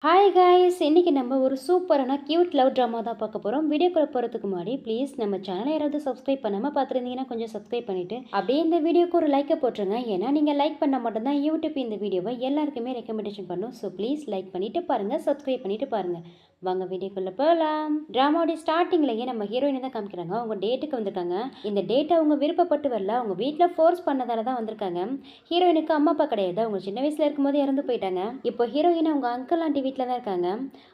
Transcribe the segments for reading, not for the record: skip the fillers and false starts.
Hi guys, இன்னைக்கு நம்ம ஒரு சூப்பரான கியூட் லவ் ட்ராமா தான் பார்க்க போகிறோம். வீடியோக்குள்ள போகிறதுக்கு முன்னாடி ப்ளீஸ் நம்ம சேனலை யாராவது சப்ஸ்கிரைப் பண்ணாமல் பார்த்துருந்தீங்கன்னா கொஞ்சம் சப்ஸ்கிரைப் பண்ணிவிட்டு அப்படியே இந்த வீடியோக்கு ஒரு லைக்கை போட்டுருங்க. ஏன்னா நீங்கள் லைக் பண்ணால் மட்டும்தான் யூடியூப் இந்த வீடியோவை எல்லாருக்குமே ரெக்கமெண்டேஷன் பண்ணும். ஸோ ப்ளீஸ் லைக் பண்ணிவிட்டு பாருங்கள், சப்ஸ்கிரைப் பண்ணிவிட்டு பாருங்கள். வாங்க வீடியோக்குள்ள போகலாம். ட்ராமாவோட ஸ்டார்டிங்லேயே நம்ம ஹீரோயினை தான் காமிக்கிறாங்க. அவங்க டேட்டுக்கு வந்திருக்காங்க. இந்த டேட்டை அவங்க விருப்பப்பட்டு வரல, அவங்க வீட்டில் ஃபோர்ஸ் பண்ணதால தான் வந்திருக்காங்க. ஹீரோயினுக்கு அம்மா அப்பா கிடையாது, அவங்க சின்ன வயசுல இருக்கும்போது இறந்து போயிட்டாங்க. இப்போ ஹீரோயின் அவங்க அங்கிள் ஆண்டி வீட்டில் தான் இருக்காங்க.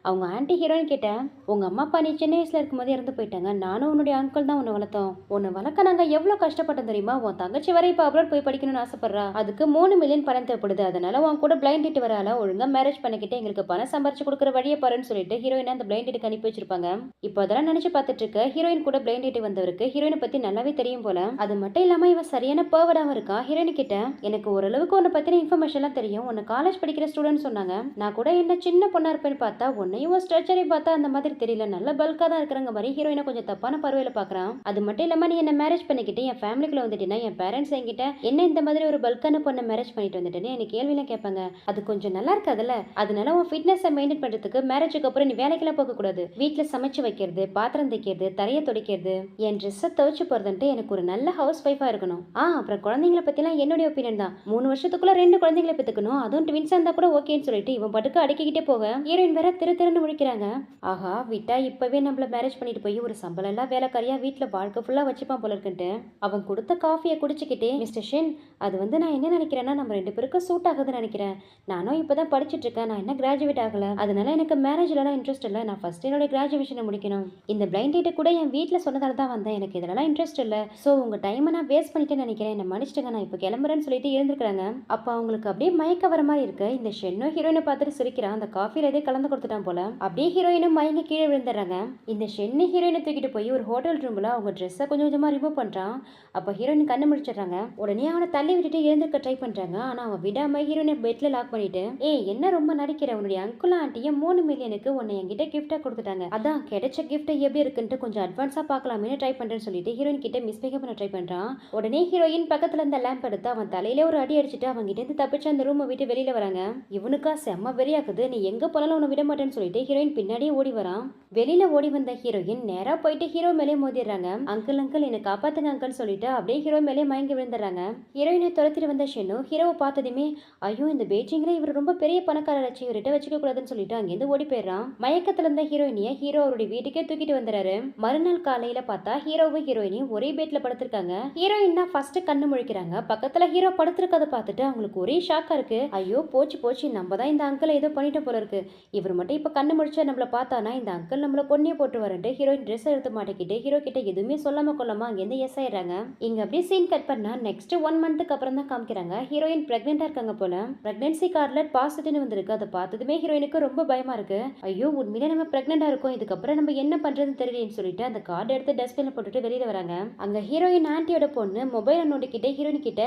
அவங்க ஆண்டி ஹீரோயின் கிட்ட, உங்க அம்மா அப்பா நீ சின்ன வயசுல இருக்கும்போது இறந்து போயிட்டாங்க, நானும் உன்னுடைய அங்கிள் தான் உன்னை வளர்த்தோம். உன்னை வளர்க்க நாங்கள் எவ்வளோ கஷ்டப்பட்டோம் தெரியுமா? உன் தங்கச்சி வரை இப்போ அப்ராட் போய் படிக்கணும்னு ஆசைப்படுறா, அதுக்கு 3 மில்லியன் பணம் தேவைப்படுது, அதனால உன் கூட பிளைண்ட் டேட் வரால ஒழுங்கா மேரேஜ் பண்ணிக்கிட்டு எங்களுக்கு பணம் சம்பாரிச்சு கொடுக்குற வழியை பாருன்னு சொல்லிட்டு ஹீரோயின் அந்த பிளைண்ட் டேட்டுக்கு அனுப்பி வச்சிருப்பாங்க. இப்போ அதெல்லாம் நினைச்சு பார்த்துட்டு இருக்க ஹீரோயின் கூட பிளைண்ட் டேட் வந்தவருக்கு ஹீரோயினை பத்தி நல்லாவே தெரியும் போல. அது மட்டும் இல்லாம இவன் சரியான பேர்வடாவும் இருக்கா. ஹீரோயின் கிட்ட, எனக்கு ஓரளவுக்கு உன்னை பத்தின இன்ஃபர்மேஷன்லாம் தெரியும், உன்னை காலேஜ் படிக்கிற ஸ்டூடெண்ட் சொன்னாங்க, நான் கூட என்ன சின்ன பொண்ணா இருப்பேன்னு பார்த்தா உன்னையும் ஸ்ட்ரக்சரை பார்த்தா அந்த மாதிரி தெரியல, நல்ல பல்கா தான் இருக்கிறங்க மாதிரி ஹீரோயினை கொஞ்சம் தப்பான பார்வையில பாக்குறான். அது மட்டும் இல்லாம நீ என்ன மேரேஜ் பண்ணிக்கிட்டு என் ஃபேமிலிக்குள்ள வந்துட்டீங்கன்னா என் பேரண்ட்ஸ் என்கிட்ட என்ன இந்த மாதிரி ஒரு பல்கான பொண்ணை மேரேஜ் பண்ணிட்டு வந்துட்டேன்னு எனக்கு கேள்வியெல்லாம் கேட்பாங்க. அது கொஞ்சம் நல்லா இருக்காதுல்ல, அதனால உன் ஃபிட்னஸை மெயின்டைன் பண்றதுக்கு மேரேஜுக்கு அப்புறம் நீ வேலைக்கெல்லாம் போக கூடாது, வீட்டில் சமைச்சு வைக்கிறது, பாத்திரம் தைக்கிறது, தரையை துடைக்கிறது, என் ட்ரெஸ்ஸை துவைச்சு போறதுன்ட்டு எனக்கு ஒரு நல்ல ஹவுஸ் ஒய்ஃபா இருக்கணும். அப்புறம் குழந்தைங்களை பத்திலாம் என்னுடைய ஒப்பீனியன் தான், 3 வருஷத்துக்குள்ள 2 குழந்தைங்களை பெற்றுக்கணும், அதுவும் ட்வின்ஸா இருந்தா கூட ஓகேன்னு சொல்லிட்டு இவன் பட்டுக்கு அடக்கிக்கிட்டே போக ஹீரோயின் வேற திரு முழிக்கிறாங்க. ஆஹா, விட்டா இப்பவே நம்மள மேரேஜ் பண்ணிட்டு போய் ஒரு சம்பளம் எல்லாம் வேலைக்காரியா வீட்டுல வாழ்க்கை ஃபுல்லா வச்சுப்பான் போல இருக்குன்ட்டு அவன் கொடுத்த காஃபியை குடிச்சுக்கிட்டே, மிஸ்டர் ஷென், அது வந்து நான் என்ன நினைக்கிறேன்னா நம்ம 2 பேருக்கும் சூட் ஆகுதுன்னு நினைக்கிறேன், நானும் இப்பதான் படிச்சுட்டு இருக்கேன், நான் என்ன கிராஜுவேட் ஆகல, அதனால எனக்கு மேரேஜ்லாம் இன்ட்ரெஸ்ட் இல்லை, நான் ஃபர்ஸ்ட் என்னோட கிராஜுவேஷனை முடிக்கணும், இந்த பிளைண்ட் டேட்டை கூட என் வீட்டில் சொன்னதால தான் வந்தேன், எனக்கு இதெல்லாம் இன்ட்ரெஸ்ட் இல்லை, ஸோ உங்க டைமை நான் வேஸ்ட் பண்ணிட்டேன்னு நினைக்கிறேன், என்ன மன்னிச்சிட்டுங்க, நான் இப்போ கிளம்புறேன்னு சொல்லிட்டு இருந்திருக்காங்க. அப்போ அவங்களுக்கு அப்படியே மயக்க வர மாதிரி இருக்கு. இந்த ஷென்னோ ஹீரோயினை பார்த்துட்டு சிரிக்கிறான், அந்த காஃபியில் எதே கலந்து கொடுத்துட்டான் போல. அப்படியே ஹீரோயினும் மயங்கி கீழே விழுந்துடுறாங்க. இந்த ஷென்னு ஹீரோயினை தூக்கிட்டு போய் ஒரு ஹோட்டல் ரூம்ல அவங்க ட்ரெஸ்ஸை கொஞ்சம் கொஞ்சமா ரிமூவ் பண்றான். அப்போ ஹீரோயின் கண்ணு முடிச்சிடுறாங்க. உடனே அவனை தள்ளி விட்டுட்டு எழுந்திருக்க ட்ரை பண்றாங்க. ஆனா அவன் விடாம ஹீரோயினை பெட்ல லாக் பண்ணிட்டு, என்ன ரொம்ப நடிக்கிற, உன்னுடைய அங்குள் ஆண்டியும் 3 மில்லியனுக்கு உன்னை என்கிட்ட கிஃப்டா கொடுத்துட்டாங்க, அதான் கிடைச்ச கிஃப்ட் எப்படி இருக்குன்ட்டு கொஞ்சம் அட்வான்ஸா பார்க்கலாமே ட்ரை பண்றேன்னு சொல்லிட்டு ஹீரோயின் கிட்ட மிஸ்பிஹேவ் பண்ண ட்ரை பண்றான். உடனே ஹீரோயின் பக்கத்துல இருந்த லேம்ப் எடுத்து அவன் தலையில ஒரு அடி அடிச்சுட்டு அவங்க கிட்ட இருந்து தப்பிச்சு அந்த ரூமை விட்டு வெளியில வராங்க. இவனுக்கா செம்ம வெறியாக்குது, நீ எங்க போனாலும் உன்னை விட மாட்டேன்னு சொல்லிட்டு ஹீரோயின் பின்னாடியே ஓடி வரான். வெளியில ஓடி வந்த ஹீரோயின் நேரா போயிட்டு ஹீரோ மேலே மோதிடுறாங்க. அங்கிள் அங்கிள் என்னை காப்பாத்துங்க அங்கிள் சொல்லிட்டு அப்படியே ஹீரோ மேலே மயங்கி விழுந்துடுறாங்க. ஹீரோயினை துரத்திட்டு வந்த ஷென்னு ஹீரோவை பார்த்ததுமே, ஐயோ இந்த பீச்சிங்ல இவர் ரொம்ப பெரிய பணக்காரராச்சு, இவர்கிட்ட வச்சுக்க கூடாதுன்னு சொல்லிட்டு அங்கேருந்து ஓடி போயிடுறான். மயக்கத்துல இருந்த ஹீரோயினிய ஹீரோ அவருடைய வீட்டுக்கே தூக்கிட்டு வந்துறாரு. மறுநாள் காலையில பார்த்தா ஹீரோவும் ஹீரோயினியும் ஒரே பெட்ல படுத்திருக்காங்க. ஹீரோயின் தான் ஃபர்ஸ்ட் கண்ணு முழிக்கிறாங்க. பக்கத்துல ஹீரோ படுத்திருக்கதை பார்த்துட்டு அவங்களுக்கு ஒரே ஷாக்கா இருக்கு. ஐயோ போச்சு போச்சு, நம்ம தான் இந்த அங்கிள் ஏதோ பண்ணிட்ட போல இருக்கு, இவர் மட்டும் இப்ப கண்ணு முடிச்சா நம்மள பார்த்தானா இந்த அங்கிள் நம்மள கொன்னே போட்டு வரட்டு ஹீரோயின் ட்ரெஸ் எடுத்து மாட்டிக்கிட்டு ஹீரோ கிட்ட எதுவுமே சொல்லாம கொள்ளாம அங்கேருந்து எஸ் ஆயிடுறாங்க. இங்க அப்படியே சீன் கட் பண்ணா நெக்ஸ்ட் 1 மந்த்துக்கு அப்புறம் தான் காமிக்கிறாங்க. ஹீரோயின் பிரெக்னெண்டா இருக்காங்க போல. பிரெக்னன்சி கார்டில் பாசிட்டிவ்னு வந்திருக்கு. அதை பார்த்ததுமே ஹீரோயினுக்கு ரொம்ப பயமா இருக்கு. ஐயோ உண்மையிலே நம்ம பிரெக்னெண்டா இருக்கோம், இதுக்கப்புறம் நம்ம என்ன பண்றதுன்னு தெரியலன்னு சொல்லிட்டு அந்த கார்டு எடுத்து டஸ்ட்பின்ல போட்டுட்டு வெளியில வராங்க. அங்க ஹீரோயின் ஆண்டியோட பொண்ணு மொபைலை நோண்டிக்கிட்டே ஹீரோயின் கிட்ட,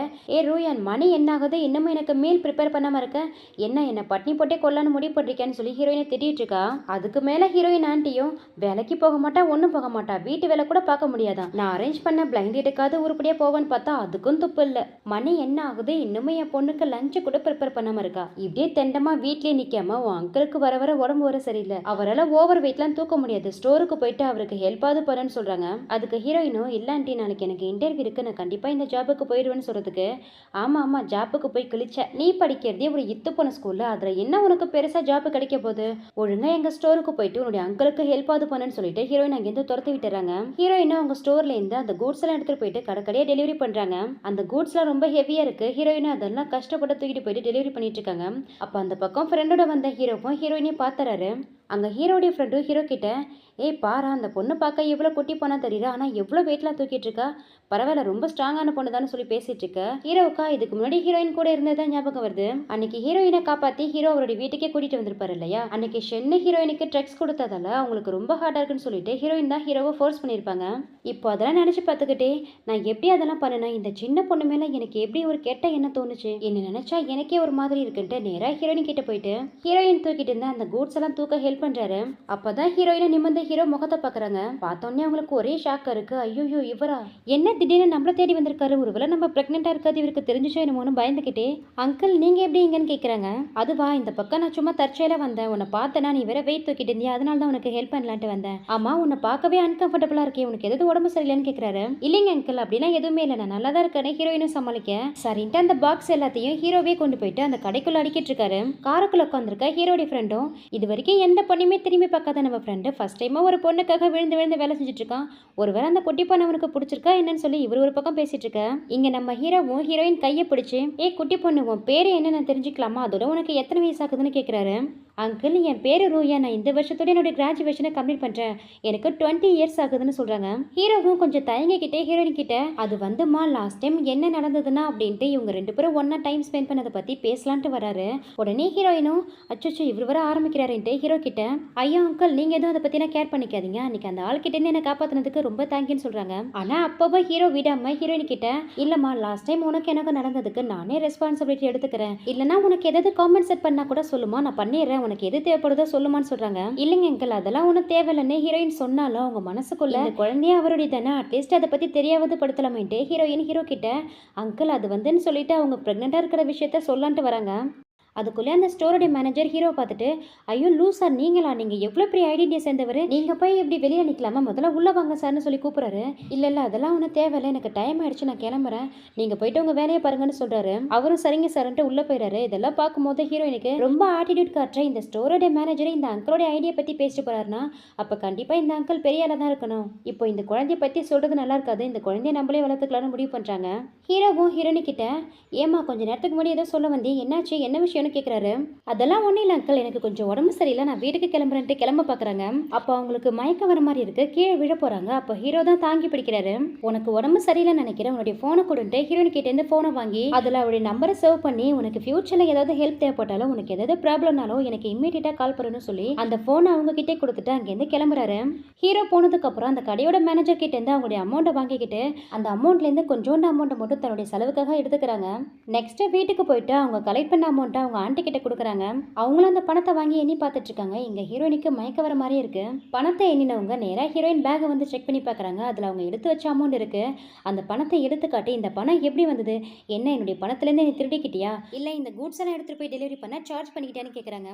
ரூயான் மணி என்ன ஆகுது, இன்னமும் எனக்கு மீல் ப்ரிப்பேர் பண்ணாம இருக்க, என்ன பட்னி போட்டே கொல்லான்னு முடிவு பண்ணிருக்கேன்னு சொல்லி ஹீரோயினை திட்டிட்டு இருக்கா. அதுக்கு மேல ஹீரோயின் ஆண்டியும், வேலைக்கு போக மாட்டா, ஒன்னும் போக மாட்டா, வீட்டு வேலை கூட பார்க்க முடியாதான், நான் அரேஞ்ச் பண்ண பிளைண்ட் எடுக்காது உருப்படியா போவேன்னு பார்த்தா அதுக்கும் துப்பு இல்ல, மணி என்ன ஆகுது, இன்னுமே என் பொண்ணுக்கு லஞ்சு கூட ப்ரிப்பேர் பண்ணாம இருக்கா, இப்படியே தெண்டமா வீட்லயே நிக்காம உன் அங்கிளுக்கு வர வர உடம்பு வர சரியில்லை, அவரால் ஓவர் வெயிட்லாம் தூக்க முடியாது, ஸ்டோருக்கு போயிட்டு அவருக்கு ஹெல்ப்பாவது போறேன்னு சொல்றாங்க. அதுக்கு ஹீரோயினும், இல்ல ஆண்டி நாளைக்கு எனக்கு இன்டர்வியூ இருக்கு, நான் கண்டிப்பா இந்த ஜாபுக்கு போயிடுவேன்னு சொல்றதுக்கு, ஆமா ஜாபுக்கு போய் கிழிச்ச, நீ படிக்கிறதே ஒரு இத்து போன ஸ்கூல்ல, அதுல என்ன உனக்கு பெருசா ஜாப் கிடைக்க போகுது, ஒழுங்கா எங்க ஸ்டோருக்கு போயிட்டு உன்னுடைய அங்கிளுக்கு ஹெல்ப்பாவது பண்ணேன்னு சொல்லிட்டு ஹீரோயின் அங்கேருந்து துரத்தி விட்டுறாங்க. ஹீரோயினும் அவங்க ஸ்டோர்ல இருந்து அந்த கூட்ஸ் எல்லாம் எடுத்துட்டு போயிட்டு கடைக்கடையா டெலிவரி பண்றாங்க. அந்த கூட்ஸ் எல்லாம் ரொம்ப ஹெவியா இருக்கு. ஹீரோயின் அதெல்லாம் கஷ்டப்பட்டு தூக்கிட்டு போயிட்டு டெலிவரி பண்ணிட்டு இருக்காங்க. அப்ப அந்த பக்கம் ஃப்ரெண்டோட வந்த ஹீரோவும் ஹீரோயினையும் பார்த்துறாரு. அங்க ஹீரோடைய ஃப்ரெண்டும் ஹீரோ கிட்ட, பாரா அந்த பொண்ணு பார்க்க எவ்வளோ குட்டி போனா தெரியல, ஆனா எவ்வளோ வெயிட்லாம் தூக்கிட்டு இருக்கா, பரவாயில்ல ரொம்ப ஸ்ட்ராங்கான பொண்ணு தானே சொல்லி பேசிட்டு இருக்க. ஹீரோவுக்கா இதுக்கு முன்னாடி ஹீரோயின் கூட இருந்ததுதான் ஞாபகம் வருது. அன்னைக்கு ஹீரோயினை காப்பாத்தி ஹீரோ அவருடைய வீட்டுக்கே கூட்டிட்டு வந்திருப்பாரு இல்லையா, அன்னைக்கு ஷென்னு ஹீரோயினுக்கு ட்ரக்ஸ் கொடுத்ததால அவங்களுக்கு ரொம்ப ஹார்டா இருக்குன்னு சொல்லிட்டு ஹீரோயின் தான் ஹீரோவை ஃபோர்ஸ் பண்ணியிருப்பாங்க. இப்போ அதெல்லாம் நினைச்சு பார்த்துக்கிட்டே, நான் எப்படி அதெல்லாம் பண்ணேன், இந்த சின்ன பொண்ணு மேல எனக்கு எப்படி ஒரு கெட்ட எண்ணம் தோணுச்சு, என்ன நினைச்சா எனக்கே ஒரு மாதிரி இருக்குன்ட்டு நேரா ஹீரோயின் கிட்ட போயிட்டு ஹீரோயின் தூக்கிட்டு இருந்த அந்த கூட்ஸ் எல்லாம் தூக்க ஹெல்ப் பண்றாரு. அப்பதான் ஹீரோயினை நிமிர்ந்து ஹீரோ முகத்தை பாக்குறாங்க. பார்த்தோன்னே அவங்களுக்கு ஒரே ஷாக்கா இருக்கு. ஐயோ இவரா என்ன திடீர்னு நம்மள தேடி வந்திருக்காரு, ஒருவேளை நம்ம பிரெக்னெண்டா இருக்காது இவருக்கு தெரிஞ்சுச்சோ என்னமோன்னு பயந்துக்கிட்டே, அங்கிள் நீங்க எப்படி இங்கன்னு கேக்குறாங்க. அதுவா, இந்த பக்கம் நான் சும்மா தற்செயலா வந்தேன், உன்னை பார்த்தேன்னா நீ வேற வெயிட் தூக்கிட்டு இருந்தியா, அதனால தான் உனக்கு ஹெல்ப் பண்ணலான்ட்டு வந்தேன். ஆமா, உன்னை பார்க்கவே அன்கம்ஃபர்டபுளா இருக்கே, உனக்கு எதாவது உடம்பு சரியில்லைன்னு கேக்குறாரு. இல்லைங்க அங்கிள், அப்படிலாம் எதுவுமே இல்லை, நான் நல்லா தான் இருக்கேன்னு ஹீரோயினும் சமாளிக்க, சரின்ட்டு அந்த பாக்ஸ் எல்லாத்தையும் ஹீரோவே கொண்டு போயிட்டு அந்த கடைக்குள்ள அடிக்கிட்டு இருக்காரு. காருக்குள்ள உட்காந்துருக்க ஹீரோடைய ஃப்ரெண்டும், இது வரைக்கும் எந்த பொண்ணுமே திரும்பி பார்க்காத நம்ம ஃப்ரெண்டு ஃபர்ஸ்ட் டைமா ஒரு பொண்ணுக்காக விழுந்து விழுந்து வேலை செஞ்சுட்டு இருக்கான். ஒருவேளை அந்த குட்டி பொண்ணு அவனுக்கு பிடிச்சிருக்கா என்னன்னு சொல்லி இவர் ஒரு பக்கம் பேசிட்டு இருக்க, இங்க நம்ம ஹீரோவும் ஹீரோயின் கையை பிடிச்சு, ஏ குட்டி பொண்ணு உன் பேரு என்ன நான் தெரிஞ்சுக்கலாமா, அதோட உனக்கு எத்தனை வயசு ஆகுதுன்னு கேட்குறாரு. அங்கிள் என் பேரு ரூயா, நான் இந்த வருஷத்தோட என்னோட கிராஜுவேஷனை கம்ப்ளீட் பண்றேன், எனக்கு 20 இயர்ஸ் ஆகுதுன்னு சொல்றாங்க. ஹீரோவும் கொஞ்சம் தயங்கிக்கிட்டே ஹீரோயின் கிட்ட, அது வந்துமா லாஸ்ட் டைம் என்ன நடந்ததுன்னா அப்படின்ட்டு இவங்க ரெண்டு பேரும் ஒன்னா டைம் ஸ்பெண்ட் பண்ணதை பத்தி பேசலான்ட்டு வராரு. உடனே ஹீரோயினும் அச்சோ இவர் வர ஆரம்பிக்கிறாருன்ட்டு ஹீரோ கிட்ட, ஐயா அங்கிள் நீங்க எதுவும் அதை பத்தினா கேர் பண்ணிக்காதீங்க, அன்னைக்கு அந்த ஆள் கிட்ட என்ன காப்பாத்தினதுக்கு ரொம்ப தேங்க்யூன்னு சொல்றாங்க. ஆனா அப்போ ஹீரோ விடாம ஹீரோயின் கிட்ட, இல்லம்மா லாஸ்ட் டைம் உனக்கு எனக்கு நடந்ததுக்கு நானே ரெஸ்பான்சிபிலிட்டி எடுத்துக்கிறேன், இல்லனா உனக்கு ஏதாவது காம்பன்சேட் பண்ணா கூட சொல்லுமா, நான் பண்ணிடுறேன், உனக்கு எது தேவைப்படுதோ சொல்லுமான்னு சொல்றாங்க. இல்லைங்க அங்கிள் அதெல்லாம் ஒன்றும் தேவையில்லைன்னு ஹீரோயின் சொன்னாலும் அவங்க மனசுக்குள்ள இந்த குழந்தைய அவருடைய தானே, அட்லீஸ்ட் அதை பத்தி தெரியாவது படுத்தலாமேன்ட்டு ஹீரோயின் ஹீரோ கிட்ட, அங்கிள் அது வந்துன்னு சொல்லிட்டு அவங்க பிரெக்னெண்டா இருக்கிற விஷயத்த சொல்லான்ட்டு வராங்க. அதுக்குள்ளே அந்த ஸ்டோரோட மேனேஜர் ஹீரோ பார்த்துட்டு, ஐயோ லூஸ் சார் நீங்களா, நீங்கள் எவ்வளோ பெரிய ஐடென்டிட்டியை சேர்ந்தவர், நீங்கள் போய் எப்படி வெளியே நிற்கலாமா, முதல்ல உள்ளே வாங்க சார்னு சொல்லி கூப்பிட்றாரு. இல்லை அதெல்லாம் ஒன்றும் தேவையில்லை, எனக்கு டைம் ஆயிடுச்சு நான் கிளம்புறேன், நீங்கள் போயிட்டு உங்கள் வேலையை பாருங்கன்னு சொல்கிறாரு. அவரும் சரிங்க சார்ன்ட்டு உள்ளே போயிடாரு. இதெல்லாம் பார்க்கும்போது ஹீரோயினுக்கு ரொம்ப ஆட்டிடியூட் காட்டுற இந்த ஸ்டோரோட மேனேஜரை இந்த அங்கிளோட ஐடியா பற்றி பேசிட்டு போகிறாருன்னா அப்போ கண்டிப்பாக இந்த அங்கிள் பெரிய ஆளாக தான் இருக்கணும். இப்போ இந்த குழந்தைய பற்றி சொல்கிறது நல்லா இருக்காது, இந்த குழந்தைய நம்மளே வளர்த்துக்கலாம்னு முடிவு பண்ணுறாங்க. ஹீரோவும் ஹீரோனி கிட்ட, ஏமா கொஞ்ச நேரத்துக்கு முன்னாடி ஏதோ சொல்ல வந்தே, என்னாச்சு என்ன விஷயம் கேக்குறாரு. அதெல்லாம் ஒண்ணு இல்ல அங்கிள், எனக்கு கொஞ்சம் உடம்பு சரியில்லை, நான் வீட்டுக்கு கிளம்புறேன்ட்டு கிளம்ப பாக்குறாங்க. அப்போ அவங்களுக்கு மயக்கம் வர மாதிரி இருக்கு, கீழே விழ போறாங்க. அப்போ ஹீரோ தான் தாங்கி பிடிக்கிறாரு. உனக்கு உடம்பு சரியில்லைன்னு நினைக்கிறேன், உன்னுடைய போனை கொடுன்ட்டு ஹீரோயின் கிட்ட இருந்து போனை வாங்கி அதுல அவருடைய நம்பரை சேவ் பண்ணி, உனக்கு ஃபியூச்சர்ல ஏதாவது ஹெல்ப் தேவைப்பட்டாலும் உனக்கு ஏதாவது ப்ராப்ளம்னாலும் எனக்கு இம்மீடியட்டா கால் பண்ணணும்னு சொல்லி அந்த போனை அவங்க கிட்டே கொடுத்துட்டு அங்கேருந்து கிளம்புறாரு. ஹீரோ போனதுக்கு அப்புறம் அந்த கடையோட மேனேஜர் கிட்ட இருந்து அவங்களுடைய அமௌண்ட்டை வாங்கிக்கிட்டு அந்த அமௌண்ட்ல இருந்து கொஞ்சோண்டு அமௌண்ட்டை மட்டும் தன்னுடைய செலவுக்காக எடுத்துக்கிறாங்க. நெக்ஸ்ட் வீட்டுக்கு போயிட்டு அவங்க கலெக்ட் பண்ண அமௌண்ட்டை அவங்க ஆண்டி கிட்ட கொடுக்குறாங்க. அவங்களும் அந்த பணத்தை வாங்கி எண்ணி பார்த்துட்டு இருக்காங்க. இங்க ஹீரோயினுக்கு மயக்க வர மாதிரி இருக்கு. பணத்தை எண்ணினவங்க நேரா ஹீரோயின் பேக்கை வந்து செக் பண்ணி பார்க்குறாங்க. அதுல அவங்க எடுத்து வச்ச அமௌண்ட் இருக்கு. அந்த பணத்தை எடுத்து காட்டி, இந்த பணம் எப்படி வந்தது, என்ன என்னுடைய பணத்துலேருந்து நீ திருடிக்கிட்டியா, இல்லை இந்த கூட்ஸ் எல்லாம் எடுத்துட்டு போய் டெலிவரி பண்ண சார்ஜ் பண்ணிக்கிட்டேன்னு கேட்குறாங்க.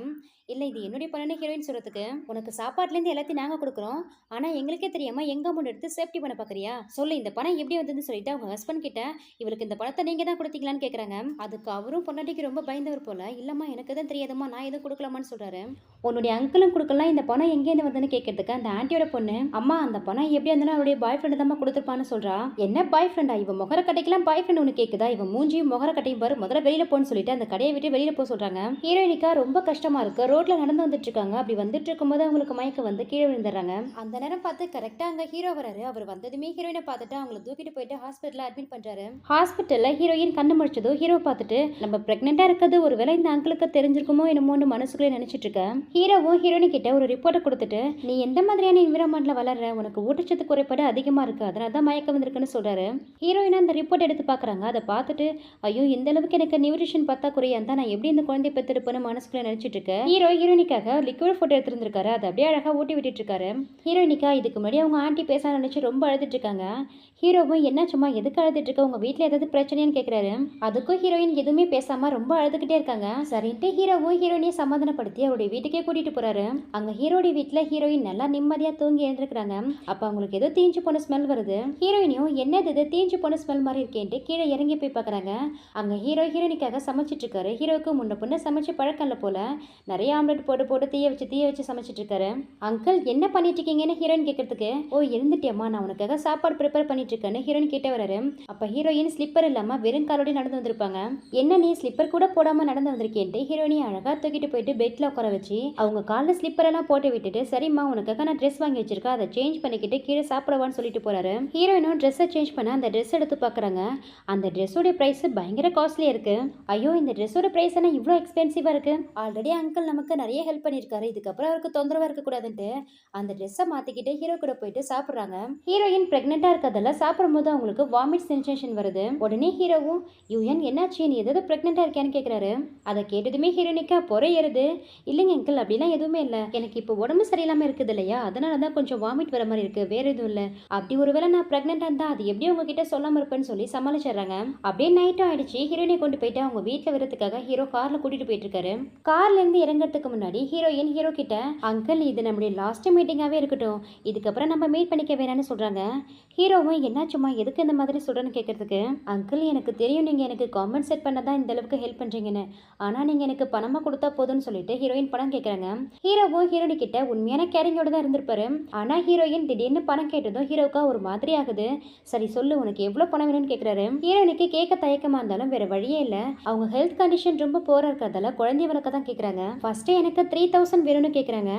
இல்லை இது என்னுடைய பணம்னு ஹீரோயின் சொல்றதுக்கு, உனக்கு சாப்பாட்டுலேருந்து எல்லாத்தையும் நாங்கள் கொடுக்குறோம், ஆனால் எங்களுக்கே தெரியாம எங்க அமௌண்ட் எடுத்து சேஃப்டி பண்ண பார்க்குறியா, சொல்லு இந்த பணம் எப்படி வந்ததுன்னு சொல்லிட்டு அவங்க ஹஸ்பண்ட் கிட்ட, இவளுக்கு இந்த பணத்தை நீங்க தான் கொடுத்தீங்களான்னு கேட்குறாங்க. அதுக்கு அவரும் பொண்டாட்டிக்கு ரொம்ப பயந்தவர் போல, இல்லம்மா எனக்கு தான் தெரியாதம்மா, நான் எதுவும் கொடுக்கலாமான்னு சொல்றாரு. உன்னுடைய அங்கிளும் கொடுக்கலாம், இந்த பணம் எங்கேருந்து வந்ததுன்னு கேட்கறதுக்கு அந்த ஆண்டியோட பொண்ணு, அம்மா அந்த பணம் எப்படி இருந்தாலும் அவருடைய பாய் ஃப்ரெண்டு தான் கொடுத்துருப்பான்னு சொல்றா. என்ன பாய் ஃப்ரெண்டா, இவன் முகர கட்டைக்கெல்லாம் பாய் ஃப்ரெண்ட் ஒன்று கேட்குதா, இவன் மூஞ்சியும் முகர கட்டையும் பாரு, முதல்ல வெளியில போன்னு சொல்லிட்டு அந்த கடையை விட்டு வெளியில போக சொல்றாங்க. ஹீரோயினிக்கா ரொம்ப கஷ்டமா இருக்கு. ரோட்ல நடந்து வந்துட்டு இருக்காங்க. அப்படி வந்துட்டு இருக்கும்போது அவங்களுக்கு மயக்க வந்து கீழே விழுந்துடுறாங்க. அந்த நேரம் பார்த்து கரெக்டா அங்க ஹீரோ வராரு. அவர் வந்ததுமே ஹீரோயினை பார்த்துட்டு அவங்களை தூக்கிட்டு போயிட்டு ஹாஸ்பிட்டல்ல அட்மிட் பண்றாரு. ஹாஸ்பிட்டல்ல ஹீரோயின் கண்ணு முடிச்சதும் ஹீரோ பார்த்துட்டு, நம்ம பிரெக்னெண்டா இருக்கிறது ஒருவேளை இந்த அங்கிளுக்கு தெரிஞ்சிருக்குமோ என்னமோன்னு மனசுக்குள்ளே நினைச்சிட்டு இருக்க. ஹீரோவும் ஹீரோயினி கிட்ட ஒரு ரிப்போர்ட்டை கொடுத்துட்டு, நீ எந்த மாதிரியான என்விரான்மெண்ட்ல வளர்ற, உனக்கு ஊட்டச்சத்து குறைபாடு அதிகமா இருக்கு, அதனால தான் மயக்கம் வந்திருக்குன்னு சொல்றாரு. ஹீரோயின் அந்த ரிப்போர்ட் எடுத்து பாக்குறாங்க. அதை பார்த்துட்டு, ஐயோ இந்த அளவுக்கு எனக்கு நியூட்ரிஷன் பத்தாக்குறையா இருந்தா நான் எப்படி இந்த குழந்தைய பெற்றெடுப்பேன்னு மனசுக்குள்ள நினைச்சிட்டு இருக்க. ஹீரோ ஹீரோயினிக்காக லிக்விட் ஃபுட் எடுத்துருக்காரு. அதை அப்படியே அழகா ஊட்டி விட்டுட்டு இருக்காரு. ஹீரோயினிக்கா இதுக்கு முன்னாடி அவங்க ஆண்டி பேச நினைச்சு ரொம்ப அழுதுட்டு இருக்காங்க. ஹீரோவும் என்ன சும்மா எதுக்கு அழுதுட்டு இருக்க, உங்க வீட்டுல ஏதாவது பிரச்சனைன்னு கேட்கிறாரு. அதுக்கும் ஹீரோயின் எதுவுமே பேசாம ரொம்ப அழுதுகிட்டே இருக்காங்க. சரின்ட்டு ஹீரோவும் ஹீரோயினியை சமாதானப்படுத்தி அவருடைய வீட்டுக்கே கூட்டிட்டு போறாரு. அங்க ஹீரோடைய வீட்டுல ஹீரோயின் நல்லா நிம்மதியா தூங்கி எழுந்திருக்காங்க. அப்ப அவங்களுக்கு ஏதோ தீஞ்சு போன ஸ்மெல் வருது. ஹீரோயினியும் என்னது இது தீஞ்சு போன ஸ்மெல் மாதிரி இருக்கேன்ட்டு கீழே இறங்கி போய் பாக்குறாங்க. அங்க ஹீரோ ஹீரோயினிக்காக சமைச்சிட்டு இருக்காரு. ஹீரோவுக்கு முன்ன பொண்ணு சமைச்சு பழக்கம்ல போல, நிறைய ஆம்லெட் போட்டு போட்டு தீய வச்சு சமைச்சிட்டு இருக்காரு. அங்கிள் என்ன பண்ணிட்டு இருக்கீங்கன்னு ஹீரோயின் கேட்கறதுக்கு, ஓ எழுந்துட்டியம்மா, நான் உனக்காக சாப்பாடு ப்ரிப்பேர் பண்ணிட்டு இருக்கேன்னு ஹீரோயின் கிட்ட வராரு. அப்ப ஹீரோயின் ஸ்லிப்பர் இல்லாம வெறும் காலோட நடந்து வந்திருப்பாங்க. என்ன நீ ஸ்லிப்பர் கூட போடாம நடந்து வந்திருக்கேன்ட்டு ஹீரோயினி அழகா தூக்கிட்டு போயிட்டு பெட்ல உட்கார வச்சு அவங்க காலில் ஸ்லிப்பர் எல்லாம் போட்டு விட்டுட்டு, சரிம்மா உனக்காக நான் ட்ரெஸ் வாங்கி வச்சிருக்கேன், அதை சேஞ்ச் பண்ணிக்கிட்டு கீழே சாப்பிடவான்னு சொல்லிட்டு போறாரு. ஹீரோயினும் ட்ரெஸ்ஸை சேஞ்ச் பண்ண அந்த ட்ரெஸ் எடுத்து பாக்குறாங்க. அந்த ட்ரெஸ்ஸோட பிரைஸ் பயங்கர காஸ்ட்லியா இருக்கு. ஐயோ இந்த ட்ரெஸ்ஸோட பிரைஸ் என்ன இவ்வளோ எக்ஸ்பென்சிவா இருக்கு, ஆல்ரெடி அங்கிள் நமக்கு நிறைய ஹெல்ப் பண்ணிருக்காரு, இதுக்கப்புறம் அவருக்கு தொந்தரவா இருக்க கூடாதுன்ட்டு அந்த ட்ரெஸ்ஸை மாத்திக்கிட்டு ஹீரோ கூட போயிட்டு சாப்பிடுறாங்க. ஹீரோயின் பிரெக்னெண்டா இருக்கிறதெல்லாம் சாப்பிடும்போது அவங்களுக்கு வாமிட் சென்சேஷன் வருது. உடனே ஹீரோவும், யூஎன் என்னாச்சு, நீ ஏதாவது பிரெக்னெண்டா இருக்கியான்னு கேட்கிறாரு. அதை கேட்டதுமே ஹீரோனிக்கா பொறை ஏறுது. இல்லைங்க அங்கிள், அப்படிலாம் எதுவுமே இல்லை, எனக்கு இப்போ உடம்பு சரியில்லாமல் இருக்குது இல்லையா, அதனால தான் கொஞ்சம் வாமிட் வர மாதிரி இருக்கு, வேற எதுவும் இல்லை. அப்படி ஒருவேளை நான் ப்ரெக்னெண்டாக இருந்தா அது எப்படி உங்ககிட்ட சொல்லாமல் இருப்பேன்னு சொல்லி சமாளிச்சிடுறாங்க. அப்படியே நைட்டும் ஆயிடுச்சு. ஹீரோயினை கொண்டு போயிட்டு அவங்க வீட்டில் வரதுக்காக ஹீரோ கார்ல கூட்டிட்டு போயிட்டு இருக்காரு. கார்ல இருந்து இறங்குறதுக்கு முன்னாடி ஹீரோயின் ஹீரோ கிட்ட, அங்கிள் இது நம்முடைய லாஸ்ட் மீட்டிங்காவே இருக்கட்டும், இதுக்கப்புறம் நம்ம மீட் பண்ணிக்க வேணாம்னு சொல்றாங்க. ஹீரோவும் என்னாச்சுமா எதுக்கு இந்த மாதிரி சொல்றேன்னு கேட்கறதுக்கு, அங்கிள் எனக்கு தெரியும் நீங்க எனக்கு காம்பன்சேட் பண்ணதான் இந்த அளவுக்கு ஹெல்ப் பண்றீங்கன்னு, ஆனா நீங்க எனக்கு பணமா கொடுத்தா போதும்னு சொல்லிட்டு ஹீரோயின் பணம் கேட்கறாங்க. ஹீரோவும் ஹீரோனி கிட்ட உண்மையான கேரிங்கோட தான் இருந்திருப்பாரு. ஆனா ஹீரோயின் திடீர்னு பணம் கேட்டதும் ஹீரோக்கா ஒரு மாதிரி ஆகுது. சரி சொல்லு, உனக்கு எவ்வளவு பணம் வேணும்னு கேட்கறாரு. ஹீரோயினுக்கு கேட்க தயக்கமா இருந்தாலும் வேற வழியே இல்ல. அவங்க ஹெல்த் கண்டிஷன் ரொம்ப போரா இருக்கிறதால குழந்தை வளர்க்க தான் கேட்கறாங்க. ஃபர்ஸ்ட் எனக்கு 3000 வேணும்னு கேட்கறாங்க.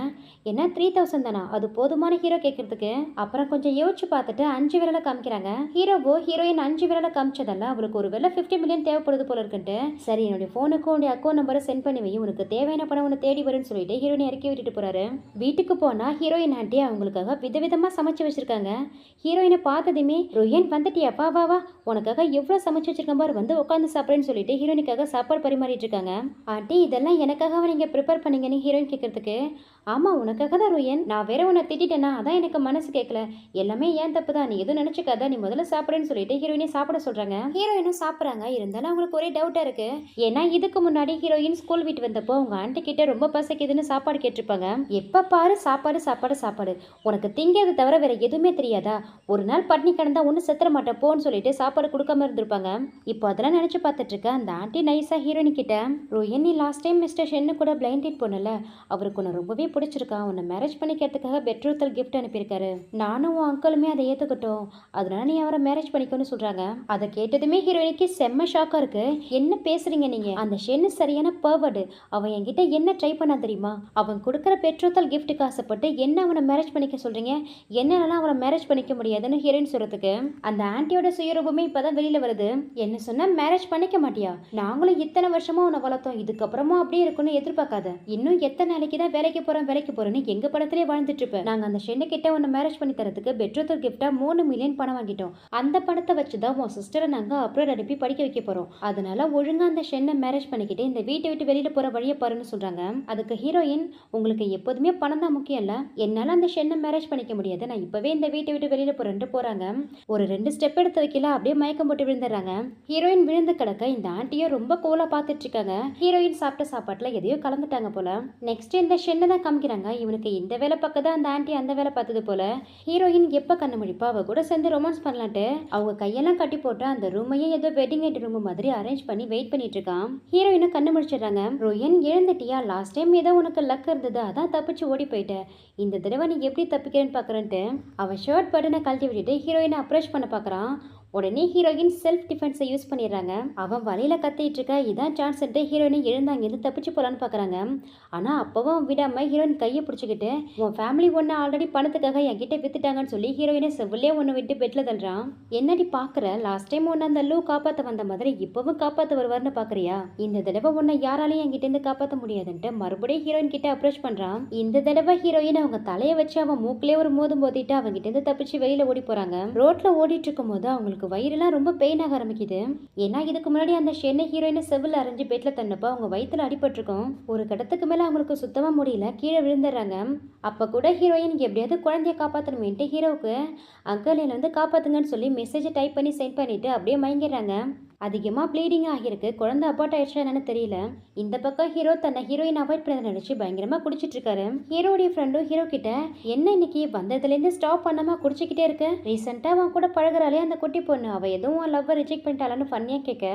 என்ன 3000 தானா, அது போதுமான ஹீரோ கேட்கறதுக்கு. அப்புறம் கொஞ்சம் யோசிச்சு பார்த்துட்டு 5 விரல காமிக்கிறாங்க. ஹீரோவோ ஹீரோயின் 5 விரல காமிச்சதால அவருக்கு ஒரு வேலை 50 மில்லியன் தேவைப்படுது போல இருக்குன்ட்டு, சரி என்னுடைய போனுக்கு உடைய அக்கௌண்ட் நம்பரை சென்ட் பண்ணி வை, உனக்கு தேவையான பணம் உன்னை தேடி வரும்னு சொல்லிட்டு ஹீரோயினை இறக்கி விட்டுட்டு போறாரு. வீட்டுக்கு போனா ஹீரோயின் ஆண்டி அவங்களுக்காக விதவிதமா சமைச்சு வச்சிருக்காங்க. ஹீரோயினை பார்த்ததுமே, ரோயன் வந்துட்டியா, வா வா வா, உனக்காக எவ்வளவு சமைச்சு வச்சிருக்கேன் பாரு, வந்து உட்காந்து சாப்பிடுன்னு சொல்லிட்டு ஹீரோயினுக்காக சாப்பாடு பரிமாறிட்டு இருக்காங்க. ஆண்டி இதெல்லாம் எனக்காக நீங்க ப்ரிப்பேர் பண்ணீங்கன்னு ஹீரோயின் கேட்கறதுக்கு, ஆமா உனக்காக தான் ரோயன், நான் வேற உன்னை திட்டேன்னா அதான் எனக்கு மனசு கேட்கல, எல்லாமே ஏன் தப்பு தான், நீ எதுவும் நினைச்சுக்காத, நீ முதல்ல சாப்பிடுன்னு சொல்லிட்டு ஹீரோயினை சாப்பிட சொல்றாங்க. ஹீரோயினும் சாப்பிட்றாங்க. இருந்தாலும் அவங்களுக்கு ஒரே டவுட்டா இருக்கு. ஏன்னா இதுக்கு முன்னாடி ஹீரோயின் ஸ்கூல் விட்டு வந்தப்போ உங்க ஆண்டி கிட்ட ரொம்ப பசிக்குதுன்னு சாப்பாடு கேட்டிருப்பாங்க. எப்ப பாரு சாப்பாடு சாப்பாடு சாப்பாடு, உனக்கு திங்கிறது தவிர வேற எதுவுமே தெரியாதா, ஒரு நாள் பட்னி கிடந்தா ஒன்னும் செத்துற மாட்டேன் போன்னு சொல்லிட்டு சாப்பாடு கொடுக்காம இருந்திருப்பாங்க. இப்போ அதெல்லாம் நினைச்சு பார்த்துட்டு இருக்க அந்த ஆண்டி நைஸா ஹீரோயின் கிட்ட, ரோயன் நீ லாஸ்ட் டைம் மிஸ்டர் ஷென்னு கூட பிளைண்ட் டேட் போனல, அவருக்கு உன்னை ரொம்பவே பிடிச்சிருக்கா, உன்னை மேரேஜ் பண்ணிக்கிறதுக்காக பெட்ரோத்தல் கிஃப்ட் அனுப்பியிருக்காரு, நானும் உன் அங்கிளுமே அதை ஏத்துக்கிட்டோம், அதனால நீ அவரை மேரேஜ் பண்ணிக்கணும்னு சொல்றாங்க. அதை கேட்டதுமே ஹீரோயினுக்கு செம்ம ஷாக்கா இருக்கு. என்ன பேசுறீங்க நீங்க, அந்த ஷென்னு சரியான பர்வர்டு, அவன் என்கிட்ட என்ன ட்ரை பண்ணா தெரியுமா, அவன் கொடுக்குற பெட்ரோத்தல் கிஃப்ட்டுக்கு ஆசைப்பட்டு என்ன அவனை மேரேஜ் பண்ணிக்க சொல்றீங்க, என்னென்னலாம் அவனை மேரேஜ் பண்ணிக்க முடியாதுன்னு ஹீரோயின் சொல்றதுக்கு, அந்த ஆண்டியோட சுயரூபமே இப்பதான் வெளியில வருது. என்ன சொன்னா மேரேஜ் பண்ணிக்க மாட்டியா, நாங்களும் இத்தனை வருஷமா உன்னை வளர்த்தோம், இதுக்கப்புறமா அப்படியே இருக்குன்னு எதிர்பார்க்காத, இன்னும் எத்தனை நாளைக்கு தான் வேலைக்கு போறேன்னு எங்க படத்திலே வாழ்ந்துட்டு இருப்ப, நாங்க அந்த ஷென்னு கிட்ட உன்னை மேரேஜ் பண்ணி தரதுக்கு பெட்ரோத்தல் கிஃப்டா 3 மில்லியன் பணம் வாங்கிட்டோம், அந்த பணத்தை வச்சுதான் உன் சிஸ்டரை நாங்க அப்ராட் அனுப்பி படிக்க வைக்க போறோம், அதனால ஒழுங்கா அந்த ஷென்னை மேரேஜ் பண்ணிக்கிட்டு இந்த வீட்டை விட்டு வெளியில போற வழியை பாருன்னு சொல்றாங்க. அதுக்கு ஹீரோயின், உங்களுக்கு எப்போதுமே பணம் தான் முக்கியம் இல்ல, என்னால அந்த ஷென்னை மேரேஜ் பண்ணிக்க முடியாது, நான் இப்பவே இந்த வீட்டை விட்டு வெளியில போறேன்ட்டு போறாங்க. ஒரு 2 ஸ்டெப் எடுத்து வைக்கல, அப்படியே மயக்கம் போட்டு விழுந்துடுறாங்க. ஹீரோயின் விழுந்து கிடக்க இந்த ஆண்டியும் ரொம்ப கோலா பார்த்துட்டு இருக்காங்க. ஹீரோயின் சாப்பிட்ட சாப்பாட்டுல எதையோ கலந்துட்டாங்க போல. நெக்ஸ்ட் இந்த ஷென்னை தான் காமிக்கிறாங்க. இவனுக்கு இந்த வேலை பக்கதா அந்த ஆண்டி அந்த வேலை பார்த்தது போல. ஹீரோயின் எப்ப கண்ணு முடிப்பா அவ கூட சேர்ந்து ரொமான்ஸ் பண்ணலான்ட்டு அவங்க கையெல்லாம் கட்டி போட்டு அந்த ரூமையே ஏதோ வெட்டிங் நைட் ரூம் மாதிரி அரேஞ்ச் பண்ணி வெயிட் பண்ணிட்டு இருக்கான். ஹீரோயினும் கண்ணு முடிச்சிடுறாங்க. ரோயன் எழுந்துட்டியா, லாஸ்ட் டைம் ஏதோ உனக்கு லக் இருந்தது, அதான் தப்பிச்சு ஓடி போயிட்ட, இந்த தடவை நீ எப்படி தப்பிக்கிறேன்னு பாக்குறேன்ட்டு அவன் ஷர்ட் பட்டனை கழட்டி விட்டுட்டு ஹீரோயினை அப்ரோச் பண்ண பாக்குறான். உடனே ஹீரோயின் செல்ஃப் டிஃபென்ஸை யூஸ் பண்ணிடுறாங்க. அவன் வழியில கத்திட்டு இருக்க, இதான் சான்ஸ்ட்டு ஹீரோயினை எழுந்தாங்க இருந்து தப்பிச்சு போலான்னு பாக்குறாங்க. ஆனா அப்பவும் விடாம ஹீரோயின் கையை பிடிச்சிக்கிட்டு, உன் ஃபேமிலி ஒன்னு ஆல்ரெடி பணத்துக்காக என்கிட்ட வித்துட்டாங்கன்னு சொல்லி ஹீரோயினை செவ்விலே ஒன்று விட்டு பெட்ல தள்ளுறான். என்னடி பாக்குற, லாஸ்ட் டைம் ஒன்னு அந்த லூ காப்பாத்த வந்த மாதிரி இப்பவும் காப்பாத்த வருவார்னு பாக்குறியா, இந்த தடவை உன்னை யாராலையும் என்கிட்ட இருந்து காப்பாத்த முடியாதுன்ட்டு மறுபடியும் ஹீரோயின் கிட்ட அப்ரோச் பண்றான். இந்த தடவை ஹீரோயின் அவங்க தலையை வச்சு அவன் மூக்கிலே ஒரு மோதும் போதிட்டு அவங்க கிட்ட இருந்து தப்பிச்சு வெளியில ஓடி போறாங்க. ரோட்ல ஓடிட்டு இருக்கும் போது அவங்களுக்கு வயிறுலாம் ரொம்ப பெயின் ஆக ஆரம்பிக்குது. ஏன்னா இதுக்கு முன்னாடி அந்த ஷென்னை ஹீரோயினை செவ்வில் அரைஞ்சு பெட்ல தன்னப்போ அவங்க வயிற்றுல அடிபட்டிருக்கும். ஒரு கடத்துக்கு மேல அவங்களுக்கு சுத்தமா முடியல, கீழே விழுந்துடுறாங்க. அப்ப கூட ஹீரோயின் எப்படியாவது குழந்தைய காப்பாற்றணுமேன்ட்டு ஹீரோவுக்கு அங்கிள் என்னை வந்து காப்பாத்துங்கன்னு சொல்லி மெசேஜை டைப் பண்ணி சென்ட் பண்ணிட்டு அப்படியே மயங்கிடுறாங்க. அதிகமாக ப்ளீடிங் ஆகியிருக்கு, குழந்தை அபார்ட் ஆயிடுச்சா என்னன்னு தெரியல. இந்த பக்கம் ஹீரோ தன்னை ஹீரோயின் அவாய்ட் பண்ணதை நினைச்சு பயங்கரமா குடிச்சிட்டு இருக்காரு. ஹீரோடைய ஃப்ரெண்டும் ஹீரோ கிட்ட, என்ன இன்னைக்கு வந்ததுலேருந்து ஸ்டாப் பண்ணாம குடிச்சிக்கிட்டே இருக்கு, ரீசெண்டா அவன் கூட பழகுறாளே அந்த குட்டி பொண்ணு, அவ எதுவும் லவ்வை ரிஜெக்ட் பண்ணிட்டாளான்னு ஃபன்னியா கேட்க,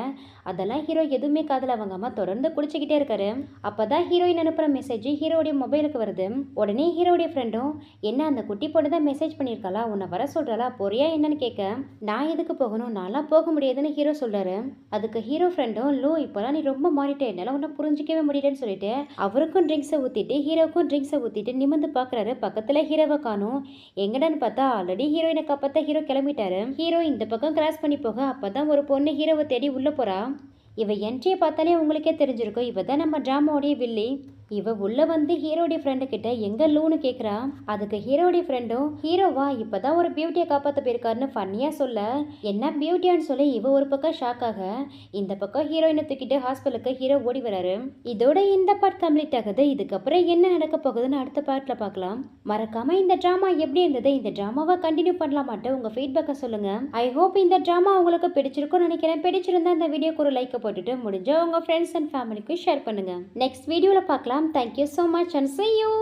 அதெல்லாம் ஹீரோ எதுவுமே காதல வாங்காம தொடர்ந்து குடிச்சிக்கிட்டே இருக்காரு. அப்பதான் ஹீரோயின் அனுப்புற மெசேஜ் ஹீரோடைய மொபைலுக்கு வருது. உடனே ஹீரோடைய ஃப்ரெண்டும், என்ன அந்த குட்டி பொண்ணு தான் மெசேஜ் பண்ணியிருக்காளா, உன்னை வர சொல்றாளா, போறியா என்னன்னு கேட்க, நான் எதுக்கு போகணும், நான்லாம் போக முடியாதுன்னு ஹீரோ சொல்றாரு. அதுக்கு ஹீரோ ஃப்ரெண்டும், லோ இப்போலாம் நீ ரொம்ப மாறிட்டே, என்னால ஒன்றும் புரிஞ்சிக்கவே முடியலன்னு சொல்லிட்டு அவருக்கும் ட்ரிங்க்ஸை ஊற்றிட்டு ஹீரோக்கும் ட்ரிங்க்ஸை ஊற்றிட்டு நிமிந்து பார்க்குறாரு. பக்கத்தில் ஹீரோவை காணும். எங்கடான்னு பார்த்தா ஆல்ரெடி ஹீரோயினை காப்பாற்ற ஹீரோ கிளம்பிட்டாரு. ஹீரோ இந்த பக்கம் கிராஸ் பண்ணி போக அப்பதான் ஒரு பொண்ணு ஹீரோவை தேடி உள்ள போறா. இவ என்ட்ரியை பார்த்தாலே உங்களுக்கே தெரிஞ்சிருக்கும், இவ தான் நம்ம ட்ராமாவோடைய வில்லி. இவ உள்ள வந்து ஹீரோடைய ஃப்ரெண்டு கிட்ட எங்க லூன்னு கேக்குறா. அதுக்கு ஹீரோடைய ஃப்ரெண்டும் ஹீரோவா இப்பதான் ஒரு பியூட்டியை காப்பாத்த போயிருக்காருன்னு ஃபன்னியா சொல்ல, என்ன பியூட்டியான்னு சொல்லி இவ ஒரு பக்கம் ஷாக் ஆக, இந்த பக்கம் ஹீரோயினை தூக்கிட்டு ஹாஸ்பிட்டலுக்கு ஹீரோ ஓடி வராரு. இதோட இந்த பார்ட் கம்ப்ளீட் ஆகுது. இதுக்கப்புறம் என்ன நடக்க போகுதுன்னு அடுத்த பார்ட்ல பார்க்கலாம். மறக்காம இந்த டிராமா எப்படி இருந்தது, இந்த டிராமாவை கண்டினியூ பண்ணலாமாட்டு உங்க ஃபீட்பேக்கை சொல்லுங்க. ஐ ஹோப் இந்த டிராமா உங்களுக்கு பிடிச்சிருக்கும்னு நினைக்கிறேன். பிடிச்சிருந்தா இந்த வீடியோக்கு ஒரு லைக் போட்டுட்டு முடிஞ்சா உங்க ஃப்ரெண்ட்ஸ் அண்ட் ஃபேமிலிக்கு ஷேர் பண்ணுங்க. நெக்ஸ்ட் வீடியோல பார்க்கலாம். Thank you so much and see you.